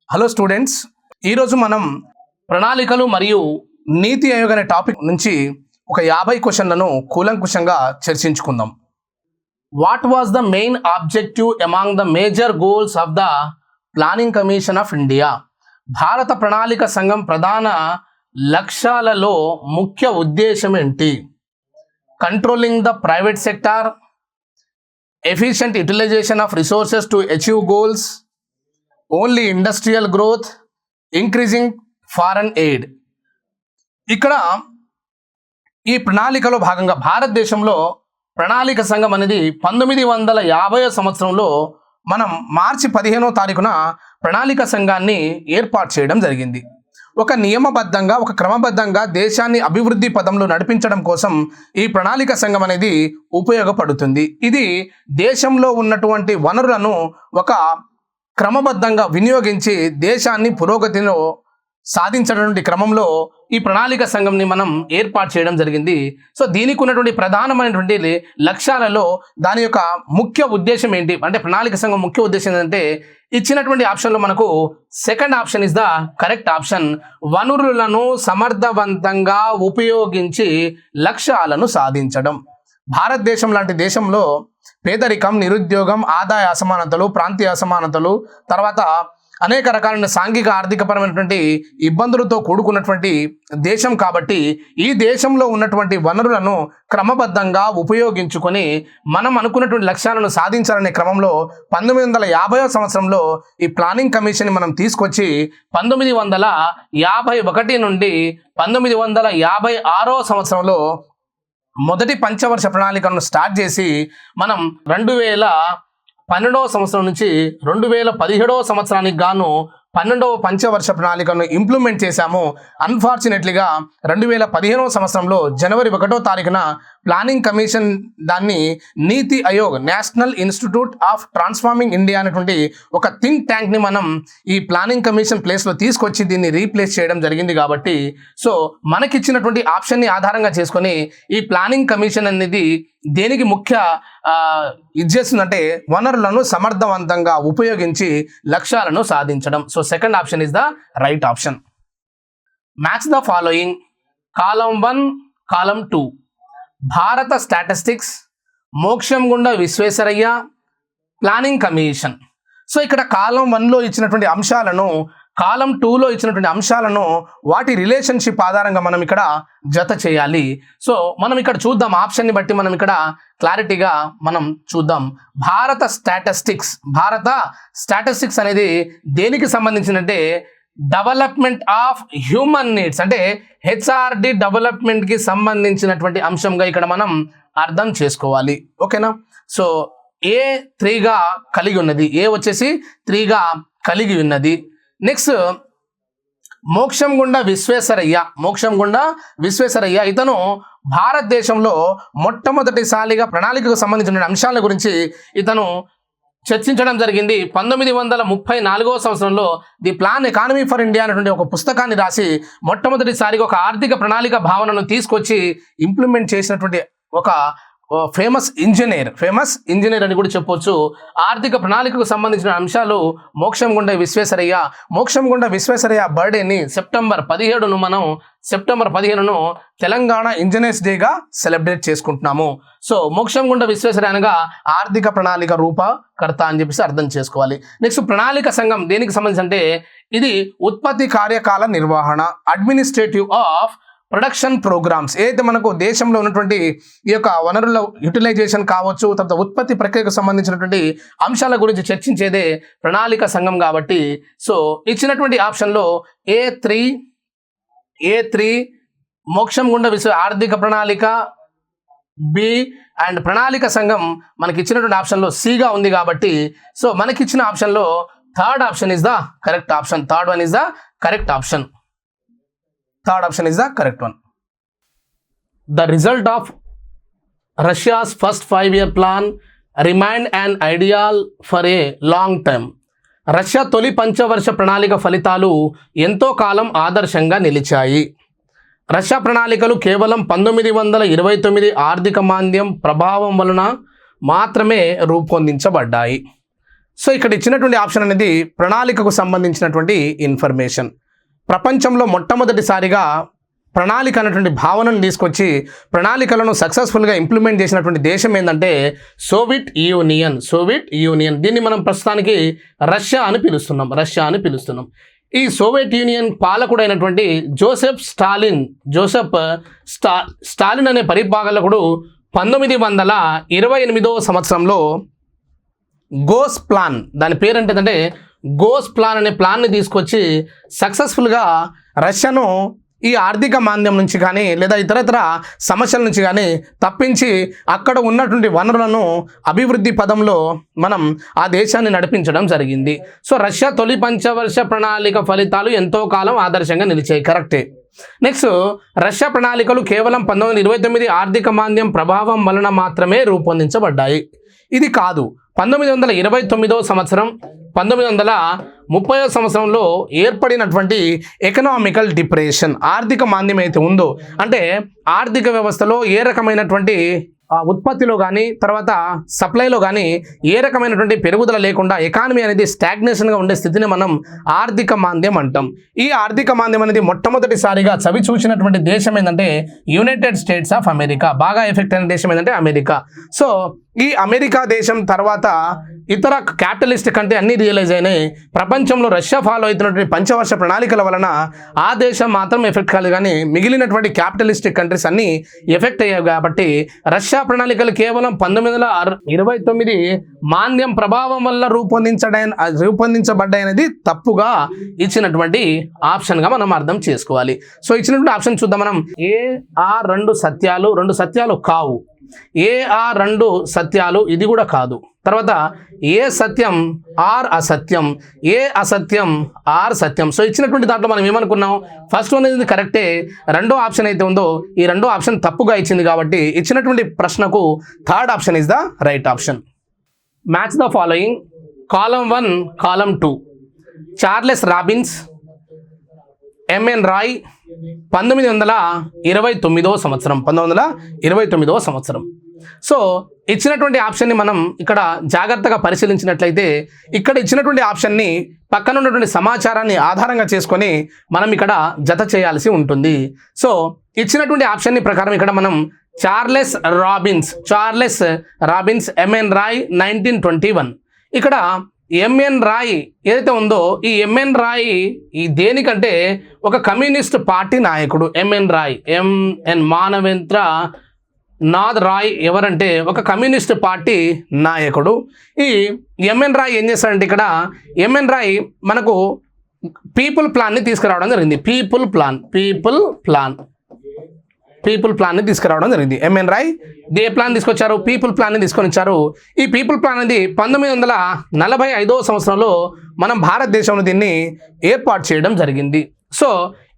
Hello students, ఈరోజు మనం ప్రణాళికలు మరియు నీతి ఆయోగ్ అనే టాపిక్ నుంచి ఒక 50 క్వశ్చన్లను కూలంకుషంగా చర్చించుకుందాం. What was the main objective among the major goals of the planning commission of India? భారత ప్రణాళిక సంఘం ప్రధాన లక్ష్యాలలో ముఖ్య ఉద్దేశం ఏంటి? Controlling the private sector, efficient utilisation of resources to achieve goals, only industrial growth, increasing foreign aid. ఇక్కడ ఈ ప్రణాళికలో భాగంగా భారతదేశంలో ప్రణాళిక సంఘం అనేది 1950 సంవత్సరంలో మనం మార్చి 15వ తారీఖున ప్రణాళిక సంఘాన్ని ఏర్పాటు చేయడం జరిగింది. ఒక నియమబద్ధంగా, ఒక క్రమబద్ధంగా దేశాన్ని అభివృద్ధి పదంలో నడిపించడం కోసం ఈ ప్రణాళిక సంఘం అనేది ఉపయోగపడుతుంది. ఇది దేశంలో ఉన్నటువంటి వనరులను ఒక క్రమబద్ధంగా వినియోగించి దేశాన్ని పురోగతిలో సాధించడానికి క్రమంలో ఈ ప్రణాళిక సంఘంని మనం ఏర్పాటు చేయడం జరిగింది. సో దీనికి ఉన్నటువంటి ప్రధానమైనటువంటి లక్ష్యాలలో దాని యొక్క ముఖ్య ఉద్దేశం ఏంటి అంటే, ప్రణాళిక సంఘం ముఖ్య ఉద్దేశం ఏంటంటే, ఇచ్చినటువంటి ఆప్షన్లో మనకు second option is the correct option. వనరులను సమర్థవంతంగా ఉపయోగించి లక్ష్యాలను సాధించడం. భారతదేశం లాంటి దేశంలో పేదరికం, నిరుద్యోగం, ఆదాయ అసమానతలు, ప్రాంతీయ అసమానతలు, తర్వాత అనేక రకాలైన సాంఘిక ఆర్థికపరమైనటువంటి ఇబ్బందులతో కూడుకున్నటువంటి దేశం కాబట్టి ఈ దేశంలో ఉన్నటువంటి వనరులను క్రమబద్ధంగా ఉపయోగించుకొని మనం అనుకున్నటువంటి లక్ష్యాలను సాధించాలనే క్రమంలో 1950 సంవత్సరంలో ఈ ప్లానింగ్ కమిషన్ మనం తీసుకొచ్చి 1951 నుండి 1956 సంవత్సరంలో మొదటి పంచవర్ష ప్రణాళికను స్టార్ట్ చేసి మనం 2012వ సంవత్సరం నుంచి 2017వ సంవత్సరానికి గాను 12వ పంచవర్ష ప్రణాళికను ఇంప్లిమెంట్ చేశాము. అన్ఫార్చునేట్లీగా 2015వ సంవత్సరంలో జనవరి 1వ తారీఖున ప్లానింగ్ కమిషన్ దాన్ని నీతి Aayog, national institute of transforming India అనేటువంటి ఒక థింక్ ట్యాంక్ని మనం ఈ ప్లానింగ్ కమిషన్ ప్లేస్లో తీసుకొచ్చి దీన్ని రీప్లేస్ చేయడం జరిగింది. కాబట్టి సో మనకిచ్చినటువంటి ఆప్షన్ని ఆధారంగా చేసుకొని ఈ ప్లానింగ్ కమిషన్ అనేది దేనికి ముఖ్య ఇది చేస్తుందంటే, వనరులను సమర్థవంతంగా ఉపయోగించి లక్ష్యాలను సాధించడం. So second option is the right option. Match the following. Column 1, column 2. భారత statistics, Mokshagundam Visvesvaraya, planning commission. So ఇక్కడ కాలం 1లో ఇచ్చినటువంటి అంశాలను, కాలం 2లో ఇచ్చినటువంటి అంశాలను వాటి రిలేషన్షిప్ ఆధారంగా మనం ఇక్కడ జత చేయాలి. సో మనం ఇక్కడ చూద్దాం, ఆప్షన్ని బట్టి మనం ఇక్కడ క్లారిటీగా మనం చూద్దాం. భారత స్టాటిస్టిక్స్ అనేది దేనికి సంబంధించినంటే, డెవలప్మెంట్ ఆఫ్ హ్యూమన్ నీడ్స్ అంటే హెచ్ఆర్డి డెవలప్మెంట్కి సంబంధించినటువంటి అంశంగా ఇక్కడ మనం అర్థం చేసుకోవాలి. ఓకేనా? సో A3గా కలిగి ఉన్నది, ఏ వచ్చేసి 3గా కలిగి ఉన్నది. నెక్స్ట్ మోక్షంగుండ విశ్వేశ్వరయ్య ఇతను భారతదేశంలో మొట్టమొదటిసారిగా ప్రణాళికకు సంబంధించిన అంశాల గురించి ఇతను చర్చించడం జరిగింది. 1934వ సంవత్సరంలో the plan economy for India అనేటువంటి ఒక పుస్తకాన్ని రాసి మొట్టమొదటిసారిగా ఒక ఆర్థిక ప్రణాళిక భావనను తీసుకొచ్చి ఇంప్లిమెంట్ చేసినటువంటి ఒక ఫేమస్ ఇంజనీర్ అని కూడా చెప్పొచ్చు. ఆర్థిక ప్రణాళికకు సంబంధించిన అంశాలు మోక్షంగుండ విశ్వేశ్వరయ్య బర్త్డేని సెప్టెంబర్ 15ను తెలంగాణ ఇంజనీర్స్ డేగా సెలబ్రేట్ చేసుకుంటున్నాము. సో మోక్షంగుండ విశ్వేశ్వరయ్య అనగా ఆర్థిక ప్రణాళిక రూపకర్త అని చెప్పేసి అర్థం చేసుకోవాలి. నెక్స్ట్ ప్రణాళిక సంఘం దేనికి సంబంధించి అంటే, ఇది ఉత్పత్తి కార్యకాల నిర్వహణ, అడ్మినిస్ట్రేటివ్ ఆఫ్ ప్రొడక్షన్ ప్రోగ్రామ్స్. ఏదైతే మనకు దేశంలో ఉన్నటువంటి ఈ యొక్క వనరుల యూటిలైజేషన్ కావచ్చు, తర్వాత ఉత్పత్తి ప్రక్రియకు సంబంధించినటువంటి అంశాల గురించి చర్చించేదే ప్రణాళిక సంఘం. కాబట్టి సో ఇచ్చినటువంటి ఆప్షన్లో A3 మోక్షంగుండ ఆర్థిక ప్రణాళిక, బి అండ్ ప్రణాళిక సంఘం మనకి ఇచ్చినటువంటి ఆప్షన్లో సిగా ఉంది. కాబట్టి సో మనకిచ్చిన ఆప్షన్లో third option is the correct option. Third one is the correct option. Third option is the correct one. The result of Russia's first 5-year plan remained an ideal for a long time. Russia తొలి పంచవర్ష ప్రణాళిక ఫలితాలు ఎంతో కాలం ఆదర్శంగా నిలిచాయి. Russia ప్రణాళికలు కేవలం 1929 ఆర్థిక మాంద్యం ప్రభావం వలన మాత్రమే రూపొందించబడ్డాయి. సో ఇక్కడ ఇచ్చినటువంటి ఆప్షన్ అనేది ప్రణాళికకు సంబంధించినటువంటి ఇన్ఫర్మేషన్. ప్రపంచంలో మొట్టమొదటిసారిగా ప్రణాళిక అనేటువంటి భావనను తీసుకొచ్చి ప్రణాళికలను సక్సెస్ఫుల్గా ఇంప్లిమెంట్ చేసినటువంటి దేశం ఏంటంటే సోవియట్ యూనియన్. దీన్ని మనం ప్రస్తుతానికి రష్యా అని పిలుస్తున్నాం. ఈ సోవియట్ యూనియన్ పాలకుడైనటువంటి జోసెఫ్ స్టాలిన్ అనే పరిపాలకుడు 1928వ సంవత్సరంలో గోస్ ప్లాన్, దాని పేరేంటంటే గోస్ ప్లాన్ అనే ప్లాన్ని తీసుకొచ్చి సక్సెస్ఫుల్గా రష్యాను ఈ ఆర్థిక మాంద్యం నుంచి కానీ లేదా ఇతరత్ర సమస్యల నుంచి కానీ తప్పించి అక్కడ ఉన్నటువంటి వనరులను అభివృద్ధి పదంలో మనం ఆ దేశాన్ని నడిపించడం జరిగింది. సో రష్యా తొలి పంచవర్ష ప్రణాళిక ఫలితాలు ఎంతో కాలం ఆదర్శంగా నిలిచాయి. కరెక్టే. నెక్స్ట్, రష్యా ప్రణాళికలు కేవలం 1929 ఆర్థిక మాంద్యం ప్రభావం వలన మాత్రమే రూపొందించబడ్డాయి. ఇది కాదు. 1929వ సంవత్సరం 1930వ సంవత్సరంలో ఏర్పడినటువంటి ఎకనామికల్ డిప్రెషన్, ఆర్థిక మాంద్యం అయితే ఉందో, అంటే ఆర్థిక వ్యవస్థలో ఏ రకమైనటువంటి ఉత్పత్తిలో కానీ తర్వాత సప్లైలో కానీ ఏ రకమైనటువంటి పెరుగుదల లేకుండా ఎకానమీ అనేది స్టాగ్నేషన్గా ఉండే స్థితిని మనం ఆర్థిక మాంద్యం అంటాం. ఈ ఆర్థిక మాంద్యం అనేది మొట్టమొదటిసారిగా చవి చూసినటువంటి దేశం ఏంటంటే యునైటెడ్ స్టేట్స్ ఆఫ్ అమెరికా. బాగా ఎఫెక్ట్ అయిన దేశం ఏంటంటే అమెరికా. సో ఈ అమెరికా దేశం తర్వాత ఇతర క్యాపిటలిస్ట్ కంటే అన్ని రియలైజ్ అయినాయి. ప్రపంచంలో రష్యా ఫాలో అవుతున్నటువంటి పంచవర్ష ప్రణాళికల వలన ఆ దేశం మాత్రం ఎఫెక్ట్ కాలేదు, కానీ మిగిలినటువంటి క్యాపిటలిస్టిక్ కంట్రీస్ అన్నీ ఎఫెక్ట్ అయ్యాయి. కాబట్టి రష్యా ప్రణాళికలు కేవలం 1929 మాంద్యం ప్రభావం వల్ల రూపొందించబడ్డాయి అనేది తప్పుగా ఇచ్చినటువంటి ఆప్షన్గా మనం అర్థం చేసుకోవాలి. సో ఇచ్చినటువంటి ఆప్షన్ చూద్దాం మనం. రెండు సత్యాలు కావు. రెండు సత్యాలు ఇది కూడా కాదు. తర్వాత ఏ సత్యం ఆర్ అసత్యం, ఏ అసత్యం ఆర్ సత్యం. సో ఇచ్చినటువంటి దాంట్లో మనం ఏమనుకున్నాం, ఫస్ట్ వన్ అనేది కరెక్టే, రెండో ఆప్షన్ అయితే ఉందో ఈ రెండో ఆప్షన్ తప్పుగా ఇచ్చింది. కాబట్టి ఇచ్చినటువంటి ప్రశ్నకు third option is the right option. Match the following. Column 1, column 2. Charles Robins, M N Roy, 1929వ సంవత్సరం. సో ఇచ్చినటువంటి ఆప్షన్ని మనం ఇక్కడ జాగ్రత్తగా పరిశీలించినట్లయితే ఇక్కడ ఇచ్చినటువంటి ఆప్షన్ని పక్కన ఉన్నటువంటి సమాచారాన్ని ఆధారంగా చేసుకొని మనం ఇక్కడ జత చేయాల్సి ఉంటుంది. సో ఇచ్చినటువంటి ఆప్షన్ని ప్రకారం ఇక్కడ మనం చార్లెస్ రాబిన్స్ ఎంఎన్ రాయ్ 1921. ఇక్కడ ఎంఎన్ రాయ్ ఏదైతే ఉందో ఈ ఎంఎన్ రాయ్ ఈ దేనికంటే ఒక కమ్యూనిస్ట్ పార్టీ నాయకుడు. ఎంఎన్ రాయ్, ఎంఎన్ మానవేంద్ర నాథ్ రాయ్ ఎవరంటే ఒక కమ్యూనిస్ట్ పార్టీ నాయకుడు. ఈ ఎంఎన్ రాయ్ ఏం చేస్తాడంటే ఇక్కడ ఎంఎన్ రాయ్ మనకు పీపుల్ ప్లాన్ని తీసుకురావడం జరిగింది. పీపుల్ ప్లాన్ని తీసుకురావడం జరిగింది. ఎంఎన్ రాయ్ ఏ ప్లాన్ తీసుకొచ్చారు? పీపుల్ ప్లాన్ని తీసుకొని వచ్చారు. ఈ పీపుల్ ప్లాన్ అనేది 1945వ సంవత్సరంలో మనం భారతదేశంలో దీన్ని ఏర్పాటు చేయడం జరిగింది. సో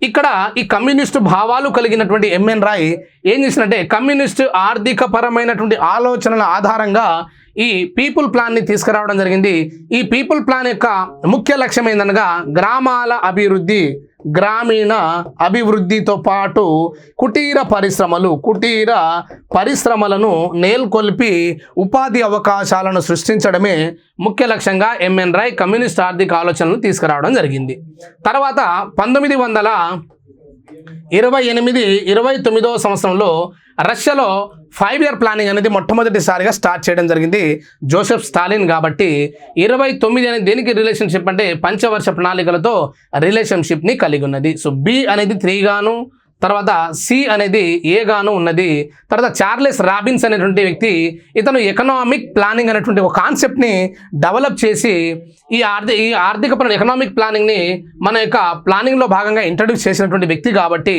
ఇక్కడ ఈ కమ్యూనిస్టు భావాలు కలిగినటువంటి ఎంఎన్ రాయ్ ఏం చేసినట్టే కమ్యూనిస్టు ఆర్థిక పరమైనటువంటి ఆలోచనల ఆధారంగా ఈ పీపుల్ ప్లాన్ని తీసుకురావడం జరిగింది. ఈ పీపుల్ ప్లాన్ యొక్క ముఖ్య లక్ష్యం ఏందనగా గ్రామీణ అభివృద్ధితో పాటు కుటీర పరిశ్రమలను నెలకొల్పి ఉపాధి అవకాశాలను సృష్టించడమే ముఖ్య లక్ష్యంగా ఎంఎన్ రాయ్ కమ్యూనిస్ట్ ఆర్థిక ఆలోచనలు తీసుకురావడం జరిగింది. తర్వాత 1929వ సంవత్సరంలో రష్యాలో 5 year ప్లానింగ్ అనేది మొట్టమొదటిసారిగా స్టార్ట్ చేయడం జరిగింది జోసెఫ్ స్టాలిన్. కాబట్టి 29 అనేది దేనికి రిలేషన్షిప్ అంటే పంచవర్ష ప్రణాళికలతో రిలేషన్షిప్ని కలిగి ఉన్నది. సో బి అనేది 3 గాను, తర్వాత సి అనేది ఏ గాను ఉన్నది. తర్వాత చార్లెస్ రాబిన్స్ అనేటువంటి వ్యక్తి ఇతను ఎకనామిక్ ప్లానింగ్ అనేటువంటి ఒక కాన్సెప్ట్ని డెవలప్ చేసి ఈ ఎకనామిక్ ప్లానింగ్ని మన యొక్క ప్లానింగ్లో భాగంగా ఇంట్రడ్యూస్ చేసినటువంటి వ్యక్తి. కాబట్టి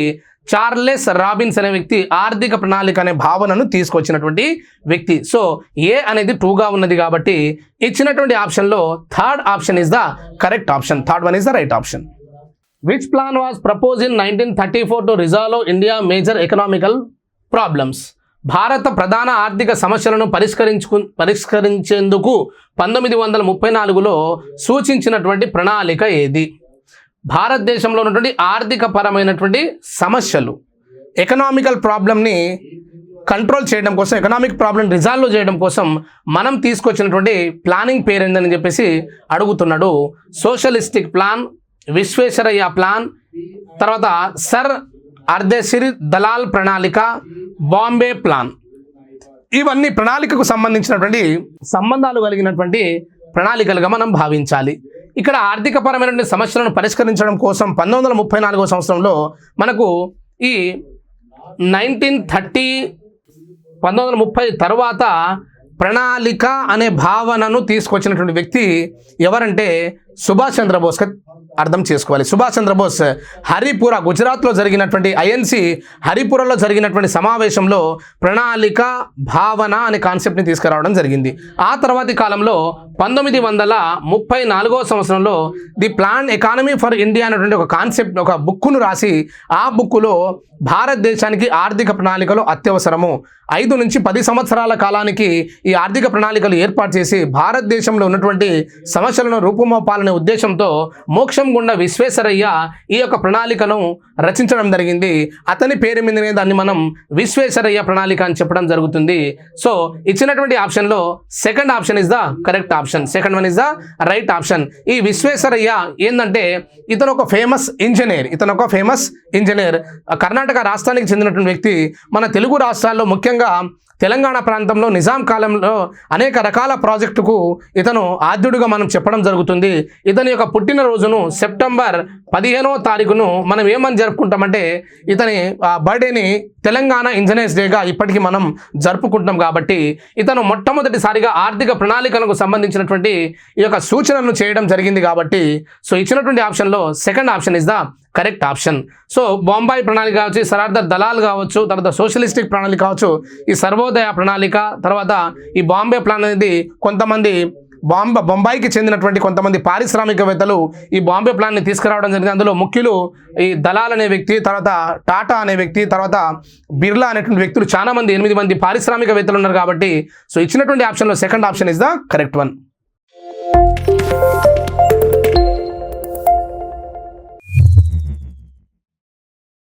చార్లెస్ రాబిన్స్ అనే వ్యక్తి ఆర్థిక ప్రణాళిక అనే భావనను తీసుకొచ్చినటువంటి వ్యక్తి. సో ఏ అనేది 2గా ఉన్నది. కాబట్టి ఇచ్చినటువంటి ఆప్షన్లో third option is the correct option. Third one is the right option. Which plan was proposed in 1934 to resolve India major economical problems? భారత ప్రధాన ఆర్థిక సమస్యలను పరిష్కరించేందుకు 1934లో సూచించినటువంటి ప్రణాళిక ఏది? భారతదేశంలో ఉన్నటువంటి ఆర్థిక పరమైనటువంటి సమస్యలు, ఎకనామికల్ ప్రాబ్లమ్ని కంట్రోల్ చేయడం కోసం, ఎకనామిక్ ప్రాబ్లం రిజాల్వ్ చేయడం కోసం మనం తీసుకొచ్చినటువంటి ప్లానింగ్ పేరు ఏందని చెప్పేసి అడుగుతున్నాడు. సోషలిస్టిక్ ప్లాన్, విశ్వేశ్వరయ్య ప్లాన్, తర్వాత సర్ అర్దేసిరి దలాల్ ప్రణాళిక, బాంబే ప్లాన్. ఇవన్నీ ప్రణాళికకు సంబంధించినటువంటి సంబంధాలు కలిగినటువంటి ప్రణాళికలుగా మనం భావించాలి. ఇక్కడ ఆర్థికపరమైనటువంటి సమస్యలను పరిష్కరించడం కోసం 1934వ సంవత్సరంలో మనకు ఈ 1930 తర్వాత ప్రణాళిక అనే భావనను తీసుకొచ్చినటువంటి వ్యక్తి ఎవరంటే సుభాష్ చంద్రబోస్. అర్థం చేసుకోవాలి. సుభాష్ చంద్రబోస్ హరిపుర, గుజరాత్లో జరిగినటువంటి ఐఎన్సి హరిపురలో జరిగినటువంటి సమావేశంలో ప్రణాళిక భావన అనే కాన్సెప్ట్ని తీసుకురావడం జరిగింది. ఆ తర్వాతి కాలంలో 1934వ సంవత్సరంలో the plan economy for India అనేటువంటి ఒక కాన్సెప్ట్, ఒక బుక్కును రాసి ఆ బుక్కులో భారతదేశానికి ఆర్థిక ప్రణాళికలు అత్యవసరము, 5 నుంచి 10 సంవత్సరాల కాలానికి ఈ ఆర్థిక ప్రణాళికలు ఏర్పాటు చేసి భారతదేశంలో ఉన్నటువంటి సమస్యలను రూపుమాపాలనే ఉద్దేశంతో మోక్షం గుండా విశ్వేశ్వరయ్య ఈ యొక్క ప్రణాళికను రచించడం జరిగింది. అతని పేరు మీదనే దాన్ని మనం విశ్వేశ్వరయ్య ప్రణాళిక అని చెప్పడం జరుగుతుంది. సో ఇచ్చినటువంటి ఆప్షన్లో second option is the correct option. Second one is the right option. ఈ విశ్వేశ్వరయ్య ఏంటంటే ఇతను ఒక ఫేమస్ ఇంజనీర్. కర్ణాటక రాష్ట్రానికి చెందినటువంటి వ్యక్తి. మన తెలుగు రాష్ట్రాల్లో ముఖ్యంగా తెలంగాణ ప్రాంతంలో నిజాం కాలంలో అనేక రకాల ప్రాజెక్టుకు ఇతను ఆద్యుడిగా మనం చెప్పడం జరుగుతుంది. ఇతని యొక్క పుట్టినరోజును సెప్టెంబర్ 15వ తారీఖును మనం ఏమని జరుపుకుంటామంటే ఇతని బర్త్డేని తెలంగాణ ఇంజనీర్స్ డేగా ఇప్పటికీ మనం జరుపుకుంటున్నాం. కాబట్టి ఇతను మొట్టమొదటిసారిగా ఆర్థిక ప్రణాళికలకు సంబంధించినటువంటి ఈ యొక్క సూచనలను చేయడం జరిగింది. కాబట్టి సో ఇచ్చినటువంటి ఆప్షన్లో second option is the correct option. So Bambai ప్రణాళిక కావచ్చు, సరార్దర్ దలాల్ కావచ్చు, తర్వాత సోషలిస్టిక్ ప్రణాళిక కావచ్చు, ఈ సర్వోదయ ప్రణాళిక, తర్వాత ఈ బాంబే ప్లాన్ అనేది కొంతమంది బొంబాయికి చెందినటువంటి కొంతమంది పారిశ్రామికవేత్తలు ఈ బాంబే ప్లాన్ని తీసుకురావడం జరిగింది. అందులో ముఖ్యులు ఈ దలాల్ అనే వ్యక్తి, తర్వాత టాటా అనే వ్యక్తి, తర్వాత బిర్లా అనేటువంటి వ్యక్తులు, చాలా మంది 8 మంది పారిశ్రామికవేత్తలు ఉన్నారు. కాబట్టి సో ఇచ్చినటువంటి ఆప్షన్లో second option is the correct one.